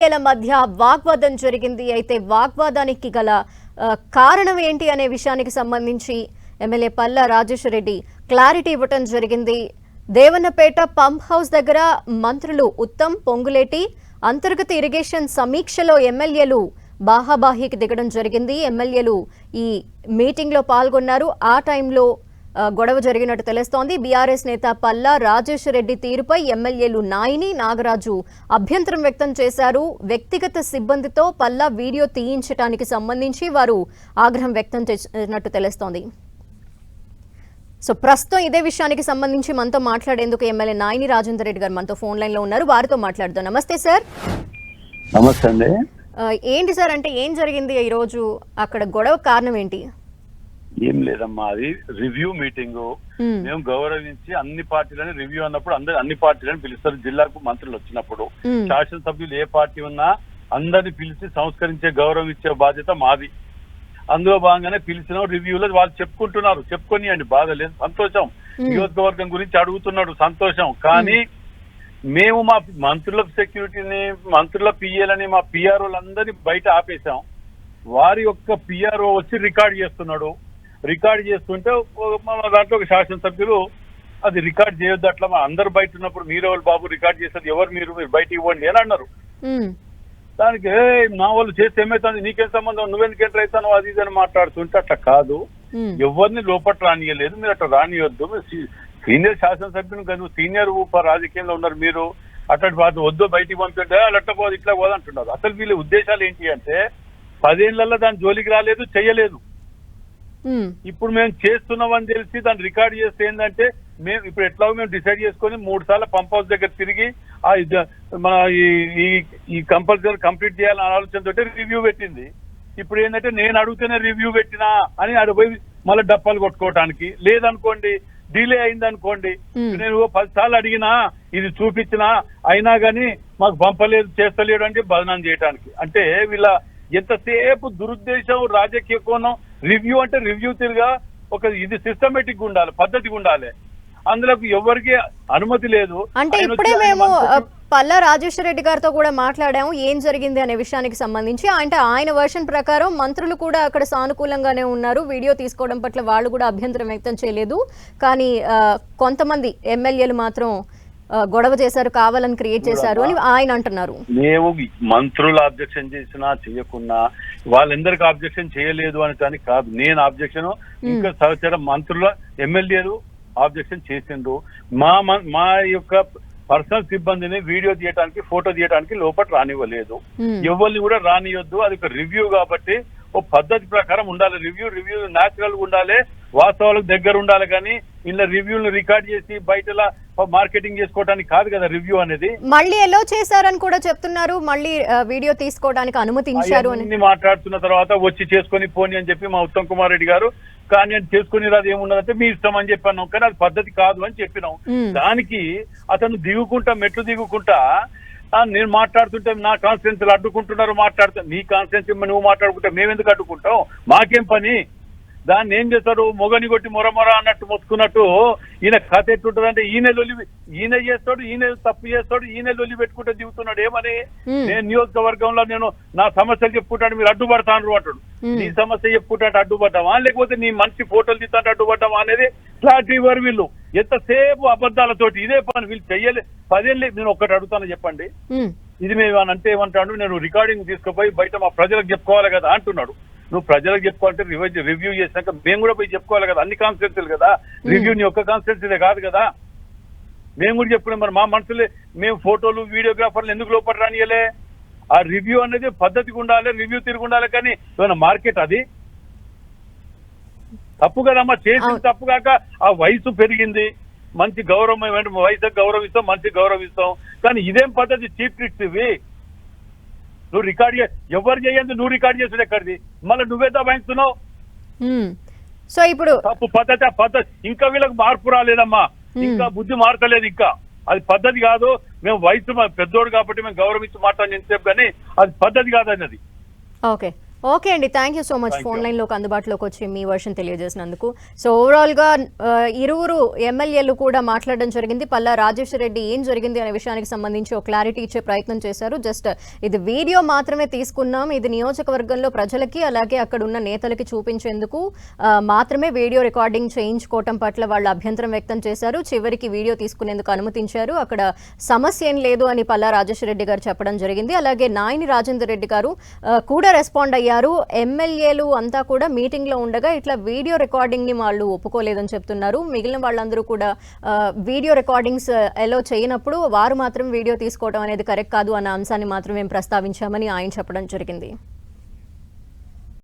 మధ్య వాగ్వాదం జరిగింది. అయితే వాగ్వాదానికి గల కారణం ఏంటి అనే విషయానికి సంబంధించి ఎమ్మెల్యే పల్లా రాజేశ్వర్ రెడ్డి క్లారిటీ ఇవ్వటం జరిగింది. దేవన్నపేట పంప్ హౌస్ దగ్గర మంత్రులు ఉత్తమ్, పొంగులేటి అంతర్గత ఇరిగేషన్ సమీక్షలో ఎమ్మెల్యేలు బాహాబాహీకి దిగడం జరిగింది. ఎమ్మెల్యేలు ఈ మీటింగ్ లో పాల్గొన్నారు. ఆ టైంలో గొడవ జరిగినట్టు తెలుస్తోంది. బీఆర్ఎస్ నేత పల్లా రాజేశ్వర్ రెడ్డి తీరుపై ఎమ్మెల్యేలు నాయిని, నాగరాజు అభ్యంతరం వ్యక్తం చేశారు. వ్యక్తిగత సిబ్బందితో పల్లా వీడియో తీయించడానికి సంబంధించి వారు ఆగ్రహం వ్యక్తం చేసినట్టు తెలుస్తోంది. సో ప్రస్తుతం ఇదే విషయానికి సంబంధించి మనతో మాట్లాడేందుకు ఎమ్మెల్యే నాయిని రాజేందర్ రెడ్డి గారు మనతో ఫోన్ లైన్ లో ఉన్నారు. వారితో మాట్లాడుతాం. నమస్తే సార్. నమస్తే అండి. ఏంటి సార్, అంటే ఏం జరిగింది ఈ రోజు, అక్కడ గొడవ కారణం ఏంటి? ఏం లేదమ్మా, అది రివ్యూ మీటింగ్. మేము గౌరవించి అన్ని పార్టీలని రివ్యూ అన్నప్పుడు అన్ని పార్టీలను పిలుస్తారు. జిల్లాకు మంత్రులు వచ్చినప్పుడు శాసనసభ్యులు ఏ పార్టీ ఉన్నా అందరిని పిలిచి సంస్కరించే గౌరవం ఇచ్చే బాధ్యత మాది. అందులో భాగంగానే పిలిచిన రివ్యూలో వాళ్ళు చెప్పుకుంటున్నారు. చెప్పుకొని బాధ లేదు, సంతోషం. నియోజకవర్గం గురించి అడుగుతున్నాడు, సంతోషం. కానీ మేము మా మంత్రులకు సెక్యూరిటీని, మంత్రుల పిఏలని, మా పిఆర్ఓలందరినీ బయట ఆపేశాం. వారి యొక్క పిఆర్ఓ వచ్చి రికార్డ్ చేస్తున్నాడు. రికార్డ్ చేస్తుంటే దాంట్లో ఒక శాసనసభ్యులు అది రికార్డ్ చేయొద్దు, అట్లా అందరు బయట ఉన్నప్పుడు మీరెవరు బాబు రికార్డ్ చేసేది, ఎవరు మీరు బయట ఇవ్వండి అని అన్నారు. దానికి నా వాళ్ళు చేస్తే ఏమైతుంది, నీకేం సంబంధం, నువ్వెందుకు ఎంటర్ అవుతాను, అది ఇది అని మాట్లాడుతుంటే అట్లా కాదు, ఎవరిని లోపల రానియలేదు, మీరు అట్లా రానియొద్దు, సీనియర్ శాసనసభ్యులు కాదు, సీనియర్ రాజకీయంలో ఉన్నారు మీరు, అట్లాంటి బాధ వద్దు, బయటికి పంపితే అట్లా పోదు ఇట్లా పోదు అంటున్నారు. అసలు వీళ్ళ ఉద్దేశాలు ఏంటి అంటే 10 ఏళ్లలో దాని జోలికి రాలేదు, చెయ్యలేదు. ఇప్పుడు మేము చేస్తున్నామని తెలిసి దాన్ని రికార్డ్ చేస్తే ఏంటంటే మేము ఇప్పుడు ఎట్లా మేము డిసైడ్ చేసుకొని 3 సార్లు పంప్ హౌస్ దగ్గర తిరిగి మన ఈ కంపల్సరీ కంప్లీట్ చేయాలని ఆలోచనతో రివ్యూ పెట్టింది. ఇప్పుడు ఏంటంటే నేను అడిగితేనే రివ్యూ పెట్టినా అని అడిగిపోయి మళ్ళీ డప్పాలు కొట్టుకోవటానికి. లేదనుకోండి, డిలే అయింది అనుకోండి, నేను 10 సార్లు అడిగినా, ఇది చూపించినా, అయినా కానీ మాకు పంపలేదు, చేస్తలేడు అంటే బదనాం చేయడానికి. అంటే వీళ్ళ ఎంతసేపు దురుద్దేశం, రాజకీయ కోణం. రివ్యూ అంటే రివ్యూ తిరిగా ఒక ఇది సిస్టమేటిక్ ఉండాలి, పద్ధతిగా ఉండాలి. అందులో ఎవరికి అనుమతి లేదు. అంటే ఇప్పుడే మేము పల్లా రాజేశ్వర్ రెడ్డి గారితో కూడా మాట్లాడాము ఏం జరిగింది అనే విషయానికి సంబంధించి. అంటే ఆయన వర్షన్ ప్రకారం మంత్రులు కూడా అక్కడ సానుకూలంగానే ఉన్నారు, వీడియో తీసుకోవడం పట్ల వాళ్ళు కూడా అభ్యంతరం వ్యక్తం చేయలేదు. కానీ కొంతమంది ఎమ్మెల్యేలు మాత్రం గొడవ చేశారు, కావాలని క్రియేట్ చేశారు అని ఆయన అంటున్నారు. మేము మంత్రులు అబ్జెక్షన్ చేసినా చేయకున్నా వాళ్ళందరికీ అబ్జెక్షన్ చేయలేదు అని కానీ కాదు, నేను అబ్జెక్షన్, ఇంకా సహచర మంత్రుల ఎమ్మెల్యేలు అబ్జెక్షన్ చేసిండ్రు. మా యొక్క పర్సనల్ సిబ్బందిని వీడియో తీయడానికి, ఫోటో తీయడానికి లోపల రానివ్వలేదు. ఎవరిని కూడా రానియొద్దు. అది ఒక రివ్యూ కాబట్టి ఓ పద్ధతి ప్రకారం ఉండాలి. రివ్యూ న్యాచురల్ గా ఉండాలి, వాస్తవాలకు దగ్గర ఉండాలి. కానీ ఇలా రివ్యూలను రికార్డ్ చేసి బయట మార్కెటింగ్ చేసుకోవడానికి కాదు కదా రివ్యూ అనేది. మళ్ళీ ఎలా చేశారని కూడా చెప్తున్నారు, మళ్ళీ వీడియో తీసుకోవడానికి అనుమతించారు అని మాట్లాడుతున్న తర్వాత వచ్చి చేసుకొని పోని అని చెప్పి మా ఉత్తమ్ కుమార్ రెడ్డి గారు, కానీ అది చేసుకుని రాదు, ఏమున్నదంటే మీ ఇష్టం అని చెప్పాను. కానీ అది పద్ధతి కాదు అని చెప్పినాం. దానికి అతను మెట్లు దిగుకుంటా నేను మాట్లాడుతుంటే నా కాన్స్టిట్యున్సీలు అడ్డుకుంటున్నారు, మాట్లాడుతా. నీ కాన్స్టిట్యున్సీ నువ్వు మాట్లాడుకుంటే మేమెందుకు అడ్డుకుంటాం, మాకేం పని. దాన్ని ఏం చేస్తాడు, మొగని కొట్టి మొరమొర అన్నట్టు మొత్తుకున్నట్టు ఈయన కథ ఎట్టుంటది అంటే ఈయన చేస్తాడు, ఈయన తప్పు చేస్తాడు, ఈయన లొల్లి పెట్టుకుంటే దిగుతున్నాడు. ఏమని, నేను నియోజకవర్గంలో నేను నా సమస్యలు చెప్పుకుంటాను, మీరు అడ్డుపడతాను అంటాడు. నీ సమస్య చెప్పుకుంటే అడ్డుపడ్డావా, లేకపోతే నీ మంచి ఫోటోలు తీస్తాంటే అడ్డుపడ్డావా అనేది క్లారిటీ ఇవ్వరు వీళ్ళు. ఎంతసేపు అబద్ధాలతోటి ఇదే పని వీళ్ళు చెయ్యలే. 10 ఏళ్ళు నేను ఒక్కటి అడుగుతాను చెప్పండి, ఇది మేము అంటే ఏమంటాడు, నేను రికార్డింగ్ తీసుకుపోయి బయట మా ప్రజలకు చెప్పుకోవాలి కదా అంటున్నాడు. నువ్వు ప్రజలకు చెప్పుకోవాలంటే రివ్యూ చేసినాక మేము కూడా పోయి చెప్పుకోవాలి కదా, అన్ని కాన్స్టిట్యున్సీలు కదా, రివ్యూ నీ ఒక్క కాన్స్టిట్యున్సీలే కాదు కదా. మేము కూడా చెప్పుకున్నాం. మరి మా మనుషులే మేము ఫోటోలు, వీడియోగ్రాఫర్లు ఎందుకు లోపల రానియలే? ఆ రివ్యూ అనేది పద్ధతిగా ఉండాలి, రివ్యూ తిరిగి ఉండాలి. కానీ ఏమైనా మార్కెట్ అది తప్పు కదమ్మా, చేసింది తప్పు కాక ఆ వయసు పెరిగింది, మంచి గౌరవం, వయసుకు గౌరవిస్తాం, మంచి గౌరవిస్తాం. కానీ ఇదేం పద్ధతి, చీప్ ట్రిక్స్ ఇవి. నువ్వు రికార్డ్ ఎవరు చేయండి, నువ్వు రికార్డ్ చేసాడు ఎక్కడిది, మళ్ళీ నువ్వే దబాయిస్తున్నావు. సో ఇప్పుడు తప్పు పద్ధతి. ఇంకా వీళ్ళకి మార్పు రాలేదమ్మా, ఇంకా బుద్ధి మారతలేదు. ఇంకా అది పద్ధతి కాదు. మేము వయసు పెద్దోడు కాబట్టి మేము గౌరవించి మాట్లాడి ఎంతసేపు, కానీ అది పద్ధతి కాదు అన్నది. ఓకే. ఓకే అండి, thank you so much Thank you. Phone లైన్లోకి అందుబాటులోకి వచ్చి మీ వర్షన్ తెలియజేసినందుకు. సో ఓవరాల్గా ఇరువురు ఎమ్మెల్యేలు కూడా మాట్లాడడం జరిగింది. పల్లా రాజేశ్వర రెడ్డి ఏం జరిగింది అనే విషయానికి సంబంధించి ఒక క్లారిటీ ఇచ్చే ప్రయత్నం చేశారు. జస్ట్ ఇది వీడియో మాత్రమే తీసుకున్నాం, ఇది నియోజకవర్గంలో ప్రజలకి అలాగే అక్కడ ఉన్న నేతలకి చూపించేందుకు మాత్రమే వీడియో రికార్డింగ్ చేయించుకోవటం పట్ల వాళ్ళు అభ్యంతరం వ్యక్తం చేశారు. చివరికి వీడియో తీసుకునేందుకు అనుమతించారు. అక్కడ సమస్య ఏం లేదు అని పల్లా రాజేశ్వర రెడ్డి గారు చెప్పడం జరిగింది. అలాగే నాయని రాజేందర్ రెడ్డి గారు కూడా రెస్పాండ్ అయ్యారు. ఎమ్మెల్యేలు అంతా కూడా మీటింగ్ లో ఉండగా ఇట్లా వీడియో రికార్డింగ్ ని వాళ్ళు ఒప్పుకోలేదని చెప్తున్నారు. మిగిలిన వాళ్ళందరూ కూడా వీడియో రికార్డింగ్స్ ఎలో చేయనప్పుడు వారు మాత్రం వీడియో తీసుకోవడం అనేది కరెక్ట్ కాదు అన్న అంశాన్ని మాత్రం మేము ప్రస్తావించామని ఆయన చెప్పడం జరిగింది.